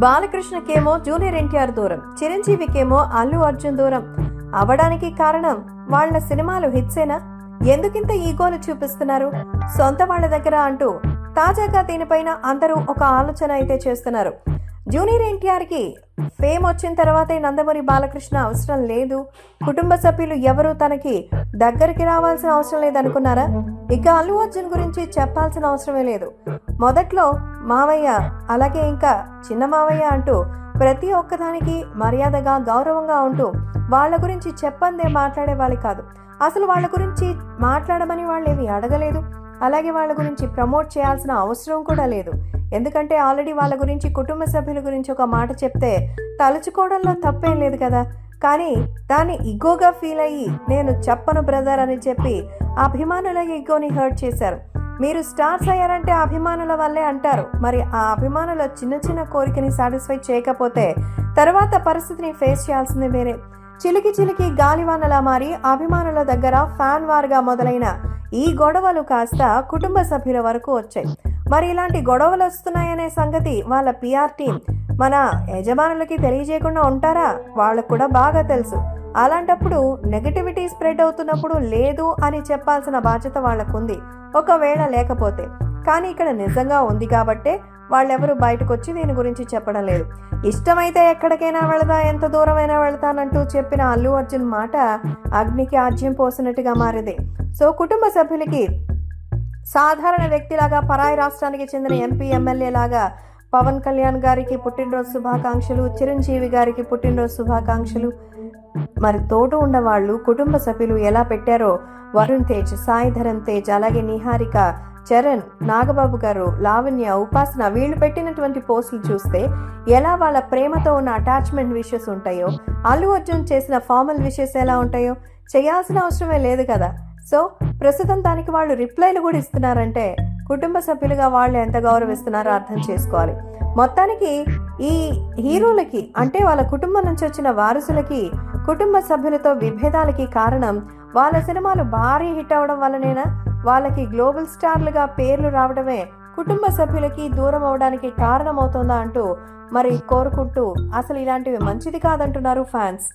బాలకృష్ణకేమో junior NTR దూరం, చిరంజీవికేమో అల్లు అర్జున్ దూరం అవడానికి కారణం వాళ్ళ సినిమాలు హిట్సేనా? ఎందుకింత ఈగోలు చూపిస్తున్నారు సొంత వాళ్ళ దగ్గర అంటూ తాజాగా దీనిపైన అందరూ ఒక ఆలోచన అయితే చేస్తున్నారు. జూనియర్ ఎన్టీఆర్ కి ఫేమ్ వచ్చిన తర్వాతే నందమూరి బాలకృష్ణ అవసరం లేదు, కుటుంబ సభ్యులు ఎవరు తనకి దగ్గరికి రావాల్సిన అవసరం లేదనుకున్నారా? ఇక అల్లు అర్జున్ గురించి చెప్పాల్సిన అవసరమే లేదు. మొదట్లో మావయ్య, అలాగే ఇంకా చిన్న మావయ్య అంటూ ప్రతి ఒక్కదానికి మర్యాదగా గౌరవంగా ఉంటూ వాళ్ళ గురించి చెప్పందే మాట్లాడేవాళ్ళు కాదు. అసలు వాళ్ళ గురించి మాట్లాడమని వాళ్ళు ఏమి అడగలేదు, అలాగే వాళ్ళ గురించి ప్రమోట్ చేయాల్సిన అవసరం కూడా లేదు. ఎందుకంటే ఆల్రెడీ వాళ్ళ గురించి కుటుంబ సభ్యుల గురించి ఒక మాట చెప్తే తలుచుకోవడంలో తప్పేం లేదు కదా. కానీ దాన్ని ఇగోగా ఫీల్ అయ్యి నేను చెప్పను బ్రదర్ అని చెప్పి అభిమానుల ఇగోని హర్ట్ చేశారు. మీరు స్టార్స్ అయ్యారంటే అభిమానుల వల్లే అంటారు. మరి ఆ అభిమానుల చిన్న చిన్న కోరికని సాటిస్ఫై చేయకపోతే తర్వాత పరిస్థితిని ఫేస్ చేయాల్సింది వేరే. చిలికి చిలికి గాలివానలా మారి అభిమానుల దగ్గర ఫ్యాన్ వార్గా మొదలైన ఈ గొడవలు కాస్త కుటుంబ సభ్యుల వరకు వచ్చాయి. మరి ఇలాంటి గొడవలు వస్తున్నాయనే సంగతి వాళ్ళ పిఆర్ టీం మన యజమానులకి తెలియజేయకుండా ఉంటారా? వాళ్ళకు కూడా బాగా తెలుసు. అలాంటప్పుడు నెగటివిటీ స్ప్రెడ్ అవుతున్నప్పుడు లేదు అని చెప్పాల్సిన బాధ్యత వాళ్ళకుంది, ఒకవేళ లేకపోతే. కానీ ఇక్కడ నిజంగా ఉంది కాబట్టే వాళ్ళెవరూ బయటకు వచ్చి దీని గురించి చెప్పడం లేదు. ఇష్టమైతే ఎక్కడికైనా వెళదా, ఎంత దూరమైనా వెళతానంటూ చెప్పిన అల్లు అర్జున్ మాట అగ్నికి ఆజ్యం పోసినట్టుగా మారింది. సో కుటుంబ సభ్యులకి సాధారణ వ్యక్తిలాగా, పరాయి రాష్ట్రానికి చెందిన ఎంపీ ఎమ్మెల్యే లాగా పవన్ కళ్యాణ్ గారికి పుట్టినరోజు శుభాకాంక్షలు, చిరంజీవి గారికి పుట్టినరోజు శుభాకాంక్షలు. మరి తోడు ఉన్నవాళ్ళు కుటుంబ సభ్యులు ఎలా పెట్టారో వరుణ్ తేజ్, సాయి ధరమ్ తేజ్, అలాగే నిహారిక, చరణ్, నాగబాబు గారు, లావణ్య, ఉపాసన వీళ్ళు పెట్టినటువంటి పోస్టులు చూస్తే ఎలా వాళ్ళ ప్రేమతో ఉన్న అటాచ్మెంట్ విషెస్ ఉంటాయో, అల్లు అర్జున్ చేసిన ఫార్మల్ విషెస్ ఎలా ఉంటాయో చేయాల్సిన అవసరమే లేదు కదా. సో ప్రస్తుతం దానికి వాళ్ళు రిప్లైలు కూడా ఇస్తున్నారంటే కుటుంబ సభ్యులుగా వాళ్ళు ఎంత గౌరవిస్తున్నారో అర్థం చేసుకోవాలి. మొత్తానికి ఈ హీరోలకి, అంటే వాళ్ళ కుటుంబం నుంచి వచ్చిన వారసులకి కుటుంబ సభ్యులతో విభేదాలకి కారణం వాళ్ళ సినిమాలు భారీ హిట్ అవడం వల్లనేనా? వాళ్ళకి గ్లోబల్ స్టార్లుగా పేర్లు రావడమే కుటుంబ సభ్యులకి దూరం అవడానికి కారణమవుతుందా అంటూ మరి కోరుకుంటూ అసలు ఇలాంటివి మంచిది కాదంటున్నారు ఫ్యాన్స్.